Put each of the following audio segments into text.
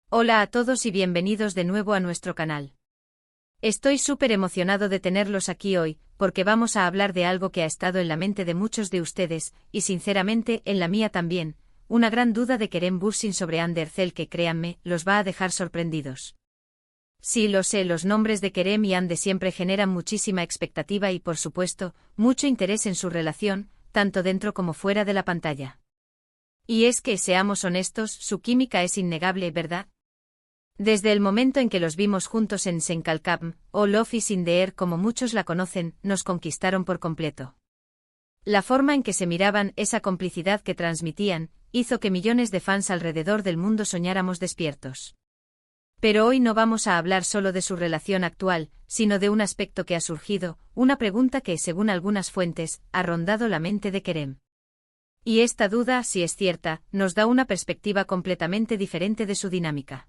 Hola a todos y bienvenidos de nuevo a nuestro canal. Estoy súper emocionado de tenerlos aquí hoy, porque vamos a hablar de algo que ha estado en la mente de muchos de ustedes, y sinceramente en la mía también, una gran duda de Kerem Bürsin sobre Hande Erçel que créanme, los va a dejar sorprendidos. Sí, lo sé, los nombres de Kerem y Hande siempre generan muchísima expectativa y por supuesto, mucho interés en su relación, tanto dentro como fuera de la pantalla. Y es que, seamos honestos, su química es innegable, ¿verdad? Desde el momento en que los vimos juntos en Senkalkam, o Love is in the Air como muchos la conocen, nos conquistaron por completo. La forma en que se miraban, esa complicidad que transmitían, hizo que millones de fans alrededor del mundo soñáramos despiertos. Pero hoy no vamos a hablar solo de su relación actual, sino de un aspecto que ha surgido, una pregunta que, según algunas fuentes, ha rondado la mente de Kerem. Y esta duda, si es cierta, nos da una perspectiva completamente diferente de su dinámica.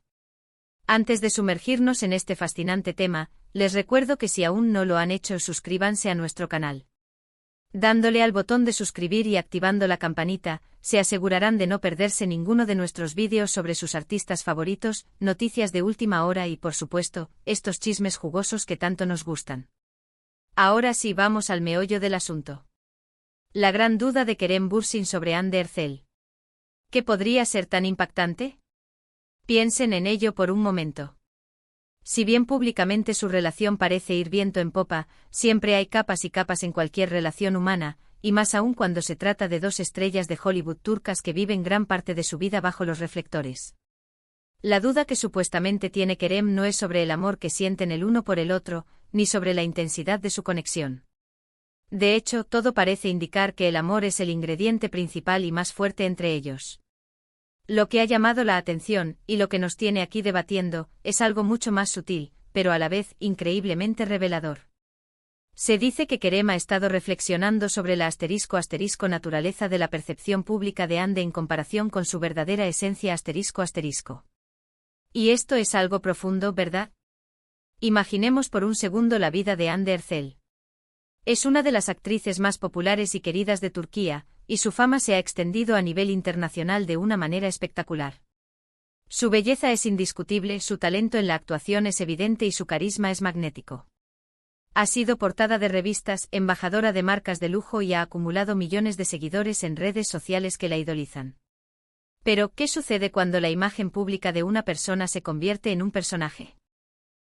Antes de sumergirnos en este fascinante tema, les recuerdo que si aún no lo han hecho, suscríbanse a nuestro canal. Dándole al botón de suscribir y activando la campanita, se asegurarán de no perderse ninguno de nuestros vídeos sobre sus artistas favoritos, noticias de última hora y, por supuesto, estos chismes jugosos que tanto nos gustan. Ahora sí, vamos al meollo del asunto. La gran duda de Kerem Bürsin sobre Hande Erçel. ¿Qué podría ser tan impactante? Piensen en ello por un momento. Si bien públicamente su relación parece ir viento en popa, siempre hay capas y capas en cualquier relación humana, y más aún cuando se trata de dos estrellas de Hollywood turcas que viven gran parte de su vida bajo los reflectores. La duda que supuestamente tiene Kerem no es sobre el amor que sienten el uno por el otro, ni sobre la intensidad de su conexión. De hecho, todo parece indicar que el amor es el ingrediente principal y más fuerte entre ellos. Lo que ha llamado la atención, y lo que nos tiene aquí debatiendo, es algo mucho más sutil, pero a la vez increíblemente revelador. Se dice que Kerem ha estado reflexionando sobre la ** naturaleza de la percepción pública de Hande en comparación con su verdadera esencia ***. Y esto es algo profundo, ¿verdad? Imaginemos por un segundo la vida de Hande Erçel. Es una de las actrices más populares y queridas de Turquía, y su fama se ha extendido a nivel internacional de una manera espectacular. Su belleza es indiscutible, su talento en la actuación es evidente y su carisma es magnético. Ha sido portada de revistas, embajadora de marcas de lujo y ha acumulado millones de seguidores en redes sociales que la idolizan. Pero, ¿qué sucede cuando la imagen pública de una persona se convierte en un personaje?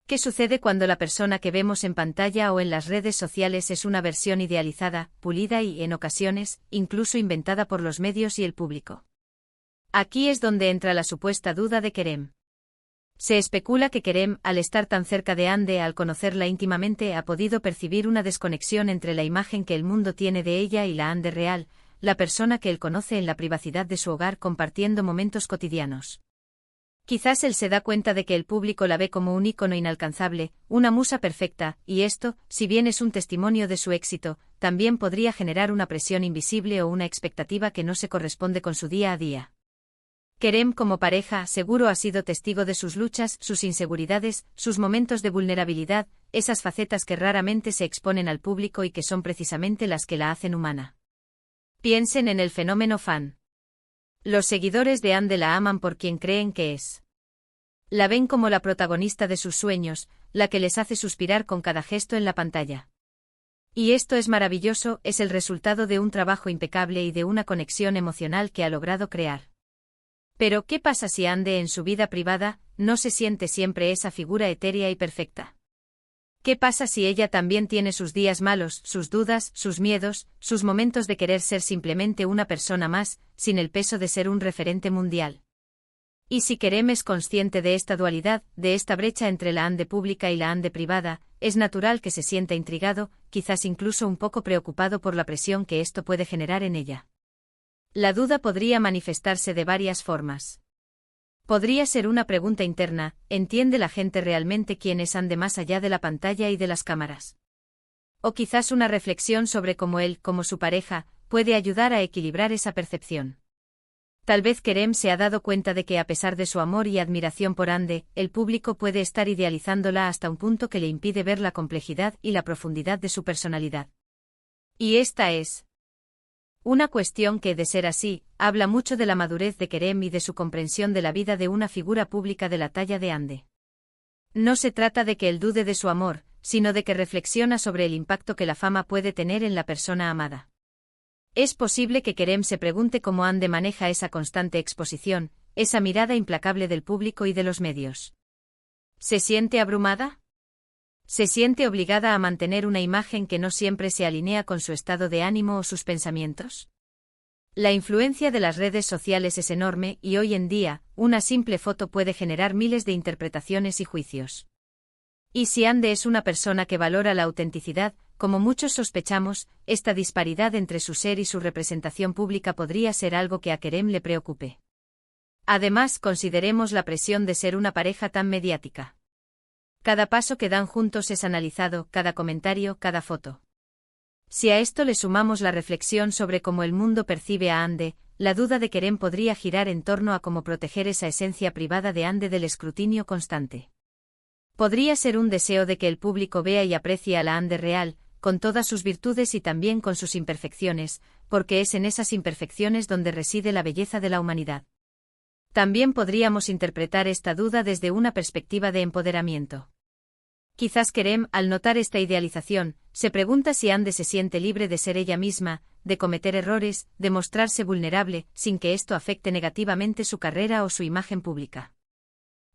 ¿Qué sucede cuando la persona que vemos en pantalla o en las redes sociales es una versión idealizada, pulida y, en ocasiones, incluso inventada por los medios y el público? Aquí es donde entra la supuesta duda de Kerem. Se especula que Kerem, al estar tan cerca de Hande, al conocerla íntimamente, ha podido percibir una desconexión entre la imagen que el mundo tiene de ella y la Hande real, la persona que él conoce en la privacidad de su hogar compartiendo momentos cotidianos. Quizás él se da cuenta de que el público la ve como un ícono inalcanzable, una musa perfecta, y esto, si bien es un testimonio de su éxito, también podría generar una presión invisible o una expectativa que no se corresponde con su día a día. Kerem como pareja seguro ha sido testigo de sus luchas, sus inseguridades, sus momentos de vulnerabilidad, esas facetas que raramente se exponen al público y que son precisamente las que la hacen humana. Piensen en el fenómeno fan. Los seguidores de Hande la aman por quien creen que es. La ven como la protagonista de sus sueños, la que les hace suspirar con cada gesto en la pantalla. Y esto es maravilloso, es el resultado de un trabajo impecable y de una conexión emocional que ha logrado crear. Pero, ¿qué pasa si Hande en su vida privada no se siente siempre esa figura etérea y perfecta? ¿Qué pasa si ella también tiene sus días malos, sus dudas, sus miedos, sus momentos de querer ser simplemente una persona más, sin el peso de ser un referente mundial? Y si Kerem es consciente de esta dualidad, de esta brecha entre la Hande pública y la Hande privada, es natural que se sienta intrigado, quizás incluso un poco preocupado por la presión que esto puede generar en ella. La duda podría manifestarse de varias formas. Podría ser una pregunta interna, ¿entiende la gente realmente quién es Hande más allá de la pantalla y de las cámaras? O quizás una reflexión sobre cómo él, como su pareja, puede ayudar a equilibrar esa percepción. Tal vez Kerem se ha dado cuenta de que a pesar de su amor y admiración por Hande, el público puede estar idealizándola hasta un punto que le impide ver la complejidad y la profundidad de su personalidad. Y esta es Una cuestión que, de ser así, habla mucho de la madurez de Kerem y de su comprensión de la vida de una figura pública de la talla de Hande. No se trata de que él dude de su amor, sino de que reflexiona sobre el impacto que la fama puede tener en la persona amada. Es posible que Kerem se pregunte cómo Hande maneja esa constante exposición, esa mirada implacable del público y de los medios. ¿Se siente abrumada? ¿Se siente obligada a mantener una imagen que no siempre se alinea con su estado de ánimo o sus pensamientos? La influencia de las redes sociales es enorme y hoy en día, una simple foto puede generar miles de interpretaciones y juicios. Y si Hande es una persona que valora la autenticidad, como muchos sospechamos, esta disparidad entre su ser y su representación pública podría ser algo que a Kerem le preocupe. Además, consideremos la presión de ser una pareja tan mediática. Cada paso que dan juntos es analizado, cada comentario, cada foto. Si a esto le sumamos la reflexión sobre cómo el mundo percibe a Hande, la duda de Kerem podría girar en torno a cómo proteger esa esencia privada de Hande del escrutinio constante. Podría ser un deseo de que el público vea y aprecie a la Hande real, con todas sus virtudes y también con sus imperfecciones, porque es en esas imperfecciones donde reside la belleza de la humanidad. También podríamos interpretar esta duda desde una perspectiva de empoderamiento. Quizás Kerem, al notar esta idealización, se pregunta si Hande se siente libre de ser ella misma, de cometer errores, de mostrarse vulnerable, sin que esto afecte negativamente su carrera o su imagen pública.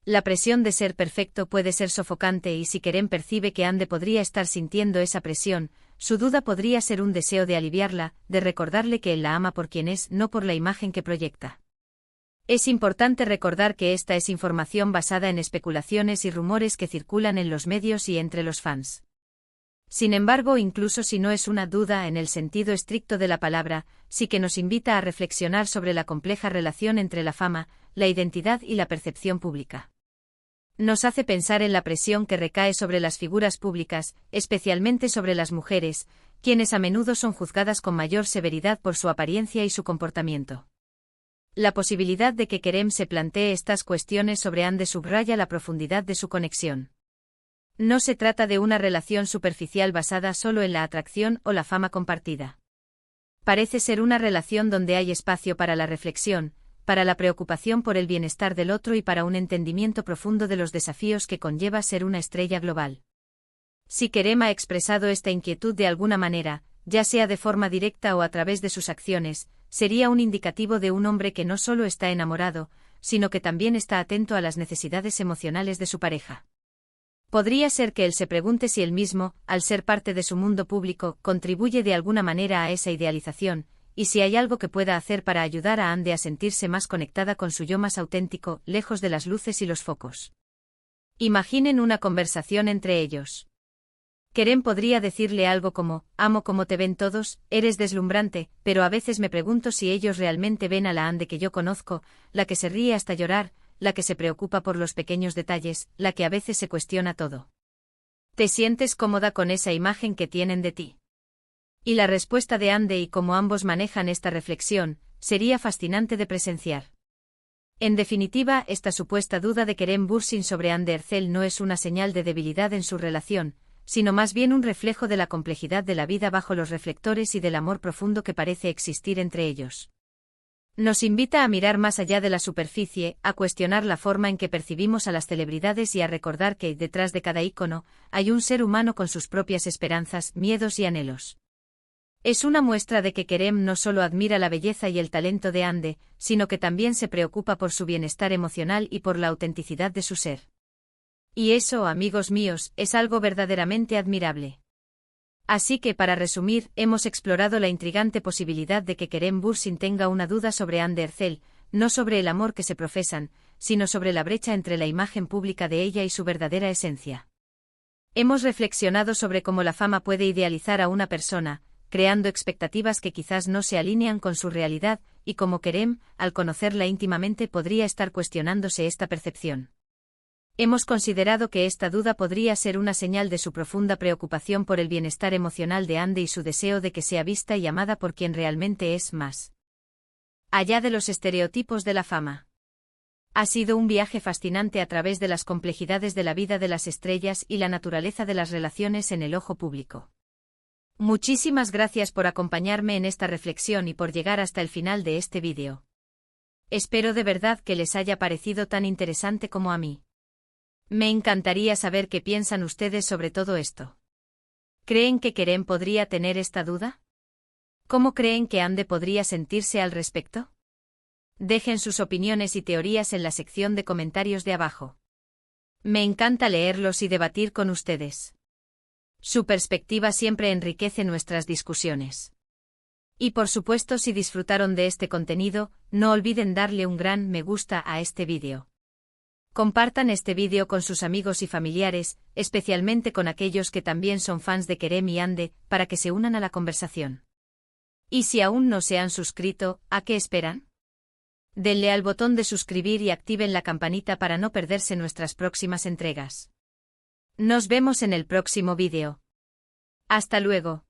La presión de ser perfecto puede ser sofocante y si Kerem percibe que Hande podría estar sintiendo esa presión, su duda podría ser un deseo de aliviarla, de recordarle que él la ama por quien es, no por la imagen que proyecta. Es importante recordar que esta es información basada en especulaciones y rumores que circulan en los medios y entre los fans. Sin embargo, incluso si no es una duda en el sentido estricto de la palabra, sí que nos invita a reflexionar sobre la compleja relación entre la fama, la identidad y la percepción pública. Nos hace pensar en la presión que recae sobre las figuras públicas, especialmente sobre las mujeres, quienes a menudo son juzgadas con mayor severidad por su apariencia y su comportamiento. La posibilidad de que Kerem se plantee estas cuestiones sobre Hande subraya la profundidad de su conexión. No se trata de una relación superficial basada solo en la atracción o la fama compartida. Parece ser una relación donde hay espacio para la reflexión, para la preocupación por el bienestar del otro y para un entendimiento profundo de los desafíos que conlleva ser una estrella global. Si Kerem ha expresado esta inquietud de alguna manera, ya sea de forma directa o a través de sus acciones, sería un indicativo de un hombre que no solo está enamorado, sino que también está atento a las necesidades emocionales de su pareja. Podría ser que él se pregunte si él mismo, al ser parte de su mundo público, contribuye de alguna manera a esa idealización, y si hay algo que pueda hacer para ayudar a Hande a sentirse más conectada con su yo más auténtico, lejos de las luces y los focos. Imaginen una conversación entre ellos. Kerem podría decirle algo como, amo cómo te ven todos, eres deslumbrante, pero a veces me pregunto si ellos realmente ven a la Hande que yo conozco, la que se ríe hasta llorar, la que se preocupa por los pequeños detalles, la que a veces se cuestiona todo. ¿Te sientes cómoda con esa imagen que tienen de ti? Y la respuesta de Hande y cómo ambos manejan esta reflexión, sería fascinante de presenciar. En definitiva, esta supuesta duda de Kerem Bürsin sobre Hande Erçel no es una señal de debilidad en su relación, sino más bien un reflejo de la complejidad de la vida bajo los reflectores y del amor profundo que parece existir entre ellos. Nos invita a mirar más allá de la superficie, a cuestionar la forma en que percibimos a las celebridades y a recordar que, detrás de cada ícono, hay un ser humano con sus propias esperanzas, miedos y anhelos. Es una muestra de que Kerem no solo admira la belleza y el talento de Hande, sino que también se preocupa por su bienestar emocional y por la autenticidad de su ser. Y eso, amigos míos, es algo verdaderamente admirable. Así que, para resumir, hemos explorado la intrigante posibilidad de que Kerem Bürsin tenga una duda sobre Hande Erçel, no sobre el amor que se profesan, sino sobre la brecha entre la imagen pública de ella y su verdadera esencia. Hemos reflexionado sobre cómo la fama puede idealizar a una persona, creando expectativas que quizás no se alinean con su realidad, y cómo Kerem, al conocerla íntimamente, podría estar cuestionándose esta percepción. Hemos considerado que esta duda podría ser una señal de su profunda preocupación por el bienestar emocional de Hande y su deseo de que sea vista y amada por quien realmente es, más allá de los estereotipos de la fama. Ha sido un viaje fascinante a través de las complejidades de la vida de las estrellas y la naturaleza de las relaciones en el ojo público. Muchísimas gracias por acompañarme en esta reflexión y por llegar hasta el final de este vídeo. Espero de verdad que les haya parecido tan interesante como a mí. Me encantaría saber qué piensan ustedes sobre todo esto. ¿Creen que Kerem podría tener esta duda? ¿Cómo creen que Ande podría sentirse al respecto? Dejen sus opiniones y teorías en la sección de comentarios de abajo. Me encanta leerlos y debatir con ustedes. Su perspectiva siempre enriquece nuestras discusiones. Y por supuesto, si disfrutaron de este contenido, no olviden darle un gran me gusta a este vídeo. Compartan este vídeo con sus amigos y familiares, especialmente con aquellos que también son fans de Kerem y Ande, para que se unan a la conversación. Y si aún no se han suscrito, ¿a qué esperan? Denle al botón de suscribir y activen la campanita para no perderse nuestras próximas entregas. Nos vemos en el próximo vídeo. Hasta luego.